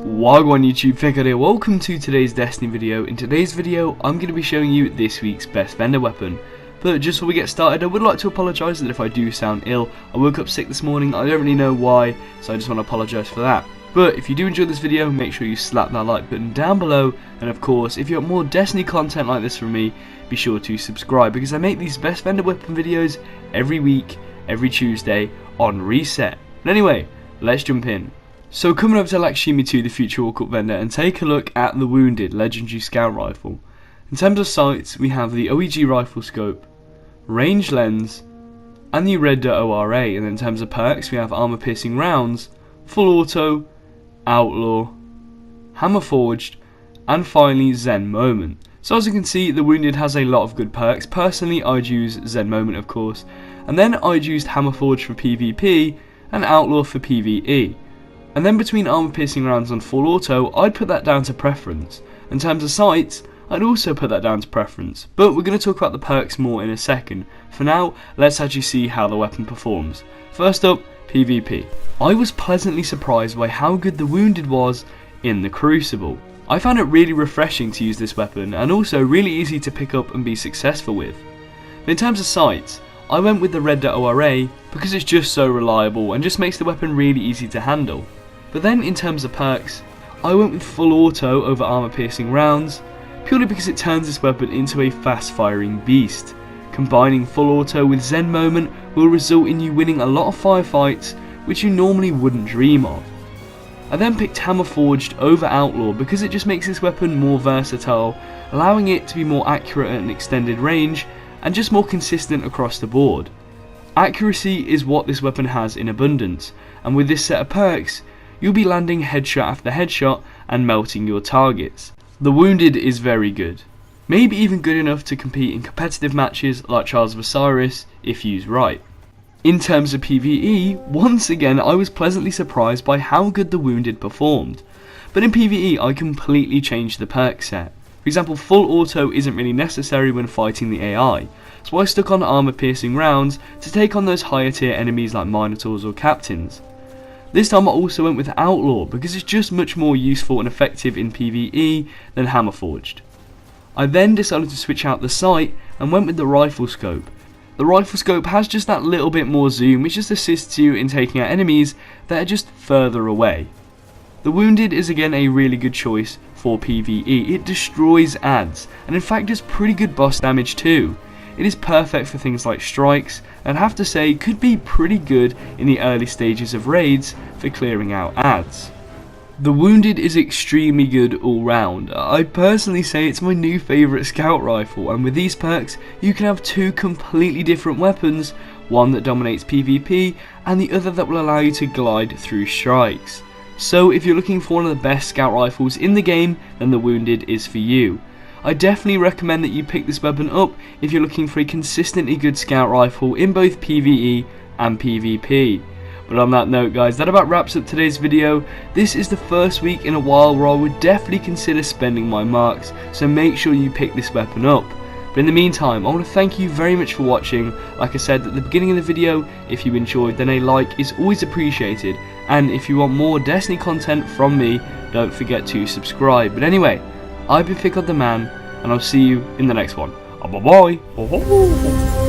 Wagwan YouTube, Fikod here. Welcome to today's Destiny video. In today's video, I'm going to be showing you this week's best vendor weapon. But just before we get started, I would like to apologise that if I do sound ill. I woke up sick this morning, I don't really know why, so I just want to apologise for that. But if you do enjoy this video, make sure you slap that like button down below, and of course, if you want more Destiny content like this from me, be sure to subscribe, because I make these best vendor weapon videos every week, every Tuesday, on Reset. But anyway, let's jump in. So coming over to Lakshmi 2, the future walk-up vendor, and take a look at the Wounded Legendary Scout Rifle. In terms of sights, we have the OEG Rifle Scope, Range Lens, and the Red Dot ORA, and then in terms of perks, we have Armor Piercing Rounds, Full Auto, Outlaw, Hammer Forged, and finally Zen Moment. So as you can see, the Wounded has a lot of good perks. Personally, I'd use Zen Moment of course, and then I'd used Hammer Forged for PvP, and Outlaw for PvE. And then between Armor Piercing Rounds and Full Auto, I'd put that down to preference. In terms of sights, I'd also put that down to preference, but we're going to talk about the perks more in a second. For now, let's actually see how the weapon performs. First up, PvP. I was pleasantly surprised by how good the Wounded was in the Crucible. I found it really refreshing to use this weapon, and also really easy to pick up and be successful with. But in terms of sights, I went with the Red Dot ORA because it's just so reliable and just makes the weapon really easy to handle. But then in terms of perks, I went with Full Auto over Armor Piercing Rounds, purely because it turns this weapon into a fast firing beast. Combining Full Auto with Zen Moment will result in you winning a lot of firefights which you normally wouldn't dream of. I then picked Hammer Forged over Outlaw because it just makes this weapon more versatile, allowing it to be more accurate at an extended range and just more consistent across the board. Accuracy is what this weapon has in abundance, and with this set of perks, you'll be landing headshot after headshot and melting your targets. The Wounded is very good, maybe even good enough to compete in competitive matches like Trials of Osiris if used right. In terms of PvE, once again I was pleasantly surprised by how good the Wounded performed. But in PvE I completely changed the perk set. For example, Full Auto isn't really necessary when fighting the AI, so I stuck on Armor Piercing Rounds to take on those higher tier enemies like Minotaurs or Captains. This time I also went with Outlaw because it's just much more useful and effective in PvE than Hammer Forged. I then decided to switch out the sight and went with the Rifle Scope. The Rifle Scope has just that little bit more zoom which just assists you in taking out enemies that are just further away. The Wounded is again a really good choice for PvE. It destroys adds and in fact does pretty good boss damage too. It is perfect for things like strikes, and I have to say could be pretty good in the early stages of raids for clearing out adds. The Wounded is extremely good all round. I personally say it's my new favourite scout rifle, and with these perks you can have two completely different weapons, one that dominates PvP and the other that will allow you to glide through strikes. So if you're looking for one of the best scout rifles in the game, then the Wounded is for you. I definitely recommend that you pick this weapon up if you're looking for a consistently good scout rifle in both PvE and PvP. But on that note guys, that about wraps up today's video. This is the first week in a while where I would definitely consider spending my marks, so make sure you pick this weapon up. But in the meantime, I want to thank you very much for watching. Like I said at the beginning of the video, if you enjoyed then a like is always appreciated, and if you want more Destiny content from me, don't forget to subscribe. But anyway, I've been Fikod the Man, and I'll see you in the next one. Bye bye.